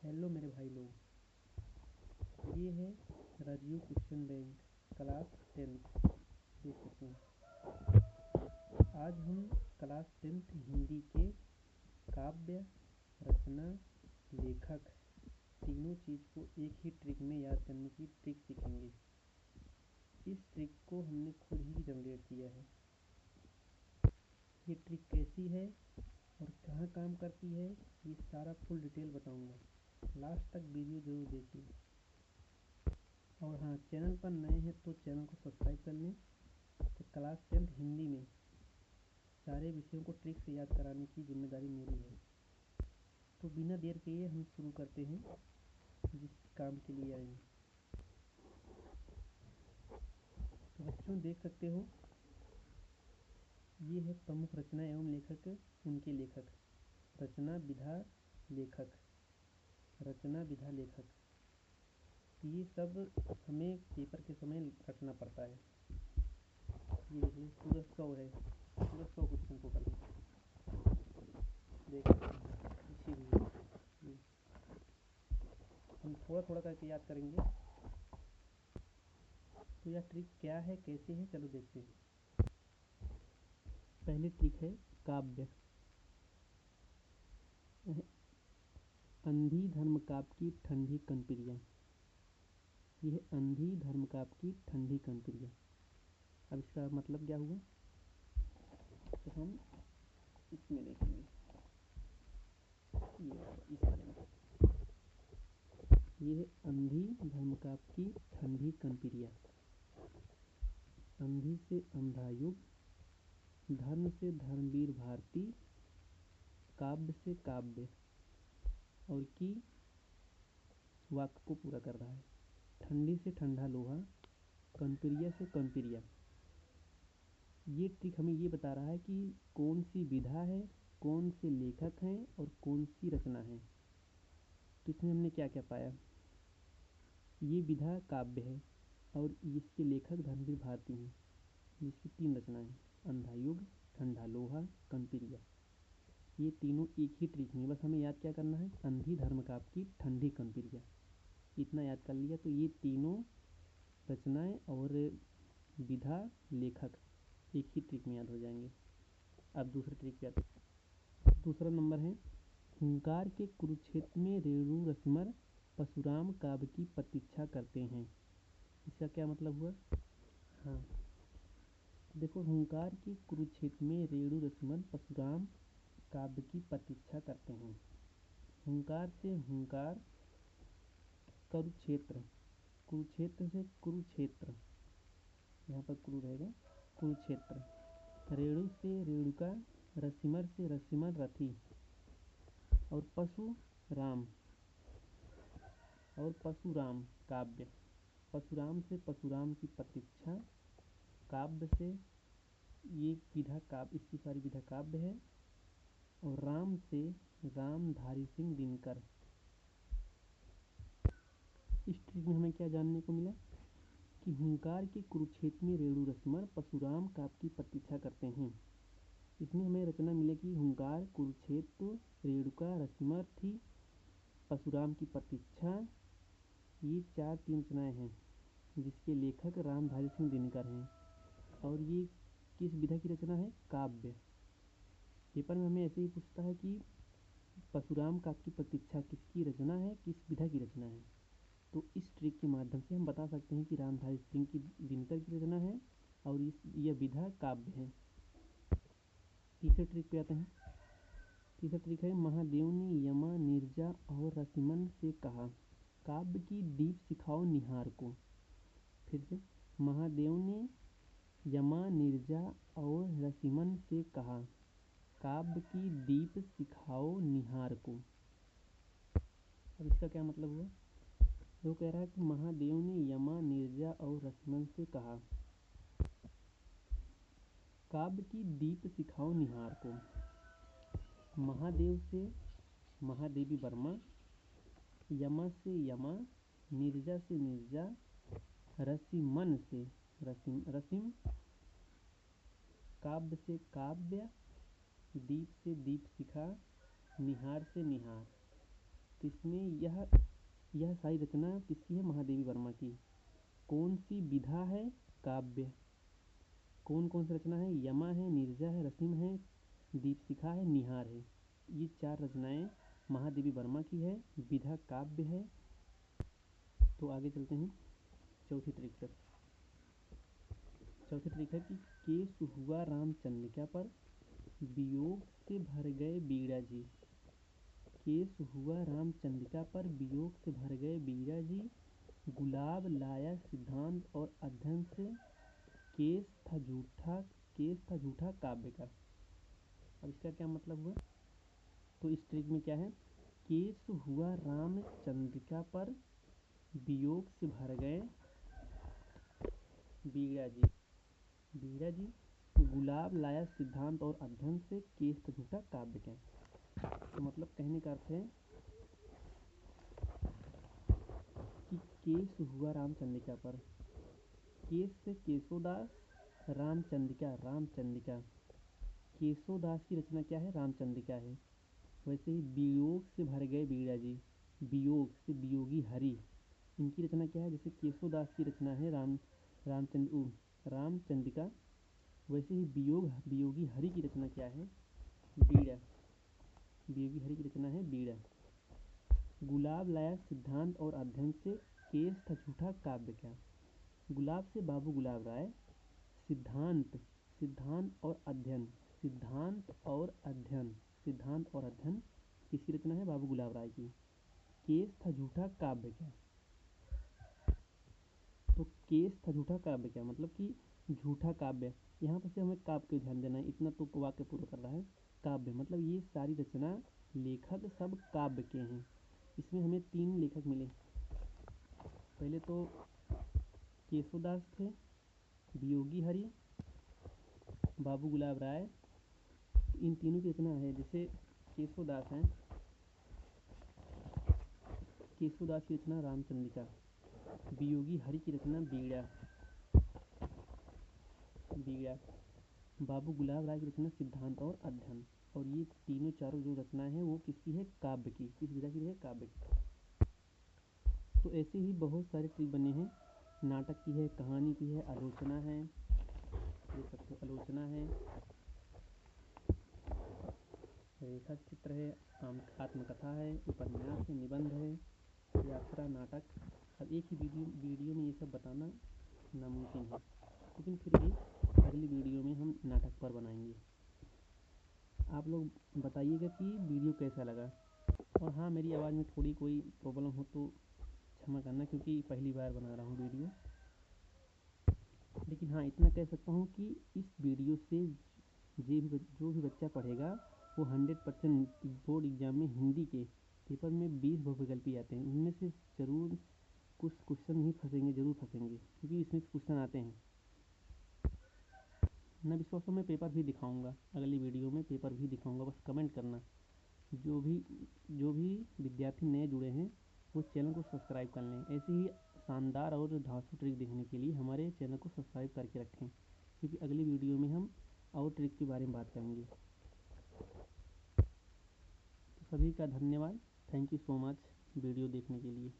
Hello मेरे भाई लोग, ये है Rajiv question bank class 10th देख सकते हैं। आज हम क्लास 10th हिंदी के काव्य, रचना, लेखक तीनों चीज़ को एक ही ट्रिक में याद करने की ट्रिक सीखेंगे। इस ट्रिक को हमने खुद ही जनरेट किया है। ये ट्रिक कैसी है और कहाँ काम करती है, ये सारा फुल डिटेल बताऊंगा। लास्ट तक वीडियो ज़रूर देखिए। और हाँ, चैनल पर नए हैं तो चैनल को सब्सक्राइब कर लें। तो क्लास 10th हिंदी में सारे विषयों को ट्रिक से याद कराने की जिम्मेदारी मेरी है। तो बिना देर किए हम शुरू करते हैं जिस काम के लिए आए हैं। तो बच्चों देख सकते हो, ये है प्रमुख रचना एवं लेखक, उनके लेखक। रचना विधा लेखक, रचना विधा लेखक, ये सब हमें पेपर के समय रटना पड़ता है। ये देखिए सूरज कौ है, सूरज कौ क्वेश्चन को कर देख इसी भी हम थोड़ा थोड़ा करके याद करेंगे। तो यह ट्रिक क्या है, कैसे है, चलो देखते हैं। पहली ट्रिक है काव्य। अंधी धर्म काव्य की ठंडी कनप्रिया। यह अंधी धर्म काव्य की ठंडी कनप्रिया। अब इसका मतलब क्या हुआ तो हम इसमें देखेंगे। ये इस वाले में ये है अंधी धर्म काव्य की ठंडी कनप्रिया। अंधी से अंधा युग, धर्म से धर्मवीर भारती, काव्य से काव्य, और की वाक्य को पूरा कर रहा है। ठंडी से ठंडा लोहा, कनप्रिया से कनप्रिया। ये ट्रिक हमें ये बता रहा है कि कौन सी विधा है, कौन से लेखक हैं और कौन सी रचना है। तो इसमें हमने क्या क्या पाया। ये विधा काव्य है और इसके लेखक धर्मवीर भारती हैं, जिसकी 3 रचनाएं हैं, अंधा युग, ठंडा लोहा, कनप्रिया। ये तीनों एक ही ट्रिक में, बस हमें याद क्या करना है, अंधी धर्म काव्य की ठंडी कनप्रिया। इतना याद कर लिया तो ये तीनों रचनाएं और विधा लेखक एक ही ट्रिक में याद हो जाएंगे। अब दूसरी ट्रिक पे आते हैं। दूसरा नंबर है हुंकार के कुरुक्षेत्र में रेणु रश्मर परशुराम काव्य की प्रतीक्षा करते हैं। इसका क्या मतलब हुआ। हाँ देखो, हुंकार के कुरुक्षेत्र में रेणु रश्मर परशुराम काव्य की प्रतीक्षा करते हैं। हुंकार से हुंकार, कुरुक्षेत्र, कुरुक्षेत्र से कुरुक्षेत्र, यहाँ पर कुरु रहेगा, कुरुक्षेत्र। रेणु से रेणुका, रसिमर से रसिमर रथी, और परशुराम, और परशुराम काव्य। परशुराम से परशुराम की प्रतीक्षा, काव्य से ये विधा काव्य, इसकी सारी विधा काव्य है। और राम से रामधारी सिंह दिनकर। इस ट्रिक में हमें क्या जानने को मिला कि हुंकार के कुरुक्षेत्र में रेणु रश्मर परशुराम काव्य की प्रतीक्षा करते हैं। इसमें हमें रचना मिलेगी हुंकार, कुरुक्षेत्र, रेणुका, रश्मर थी, परशुराम की प्रतीक्षा। ये 3 रचनाएं हैं जिसके लेखक रामधारी सिंह दिनकर हैं। और ये किस विधा की रचना है, काव्य। पेपर में हमें ऐसे ही पूछता है कि परशुराम काव्य की प्रतीक्षा किसकी रचना है, किस विधा की रचना है। तो इस ट्रिक के माध्यम से हम बता सकते हैं कि रामधारी सिंह की दिनकर की रचना है और यह विधा काव्य है। तीसरे ट्रिक पे आते हैं। तीसरा ट्रिक है महादेव ने यमा, नीरजा और रसिमन से कहा, काव्य की दीप सिखाओ निहार को। फिर से, महादेव ने यमा, नीरजा और रसिमन से कहा, काव्य की दीप सिखाओ निहार को। अब इसका क्या मतलब हुआ। वो कह रहा है कि महादेव ने यमा, नीरजा और रसिमन से कहा, काव्य की दीप सिखाओ निहार को। महादेव से महादेवी वर्मा, यमा से यमा, नीरजा से नीरजा, रसिमन से रसिम, काव्य से काव्य, दीप से दीप शिखा, निहार से निहार। तो तो इसमें यह सारी रचना किसकी है? महादेवी वर्मा की। कौन सी विधा है? काव्य। कौन कौन सी रचना है? यमा है, नीरजा है, रश्मि है, दीपशिखा है, निहार है। ये 4 रचनाएं महादेवी वर्मा की है। विधा काव्य है। तो आगे चलते हैं चौथी ट्रिक पर। चौथी ट्रिक है कि केस हुआ रामचंद्रिका पर, वियोग से भर गए बीड़ा जी। केस हुआ रामचंद्रिका पर, वियोग से भर गए बीड़ा जी। गुलाब लाया सिद्धांत और अध्ययन से, केस था झूठा काव्य का। अब इसका क्या मतलब हुआ? तो इस ट्रिक में क्या है? केस हुआ रामचंद्रिका पर, वियोग से भर गए बीड़ा जी। गुलाब लाया सिद्धांत और अध्ययन से, केस था झूठा काव्य का। तो मतलब कहने का अर्थ है कि केस हुआ रामचंद्रिका पर। केस से केशोदास, रामचंद्रिका। केशोदास की रचना क्या है? रामचंद्रिका है। वैसे ही वियोग से भर गए बीड़ा जी, वियोग से वियोगी हरि, इनकी रचना क्या है? जैसे केशोदास की रचना है रामचंद्रिका, वैसे ही वियोगी हरि की रचना क्या है? बीड़ा। वियोगी हरि की रचना है बीड़ा। गुलाब लाया सिद्धांत और अध्ययन से, केस था झूठा काव्य का। गुलाब से बाबू गुलाब राय, सिद्धांत और अध्ययन किसकी रचना है? बाबू गुलाब राय की। केस था झूठा काव्य का। तो केस था झूठा काव्य का मतलब कि झूठा काव्य। यहाँ पर से हमें काव्य को ध्यान देना है, इतना तो वाक्य पूरा कर रहा है। काव्य मतलब ये सारी रचना लेखक सब काव्य के हैं। इसमें हमें 3 लेखक मिले। पहले तो केशोदास थे, वियोगी हरि, बाबू गुलाब राय। इन तीनों की रचना है। जैसे केशोदास हैं, केशोदास की रचना रामचंद्रिका, वियोगी हरि की रचना बीड़ा, बाबू गुलाब राय की रचना सिद्धांत और अध्ययन। और ये तीनों चारों जो रचनाएं हैं वो किसकी है? काव्य की। किस विधा की है? काव्य की। तो ऐसे ही बहुत सारे ट्रिक बने हैं। नाटक की है, कहानी की है, आलोचना है, देख सकते हो आलोचना है, रेखा चित्र है, आत्मकथा है, उपन्यास है, निबंध है, यात्रा, नाटक। अब एक ही वीडियो में ये सब बताना नामुमकिन है, लेकिन फिर भी अगली वीडियो में हम नाटक पर बनाएंगे। आप लोग बताइएगा कि वीडियो कैसा लगा। और हाँ, मेरी आवाज़ में थोड़ी कोई प्रॉब्लम हो तो क्षमा करना, क्योंकि पहली बार बना रहा हूँ वीडियो। लेकिन हाँ, इतना कह सकता हूँ कि इस वीडियो से जो भी बच्चा पढ़ेगा वो 100% बोर्ड एग्ज़ाम में हिंदी के पेपर में 20 बहुविकल्पी आते हैं, उनमें से ज़रूर कुछ क्वेश्चन नहीं फंसेंगे, ज़रूर फंसेंगे, क्योंकि इसमें से क्वेश्चन आते हैं। न विश्वास हो, मैं पेपर भी दिखाऊंगा, अगली वीडियो में पेपर भी दिखाऊंगा। बस कमेंट करना। जो भी विद्यार्थी नए जुड़े हैं वो चैनल को सब्सक्राइब कर लें। ऐसे ही शानदार और धांसू ट्रिक देखने के लिए हमारे चैनल को सब्सक्राइब करके रखें, क्योंकि अगली वीडियो में हम और ट्रिक के बारे में बात करेंगे। तो सभी का धन्यवाद। Thank you so much video देखने के लिए।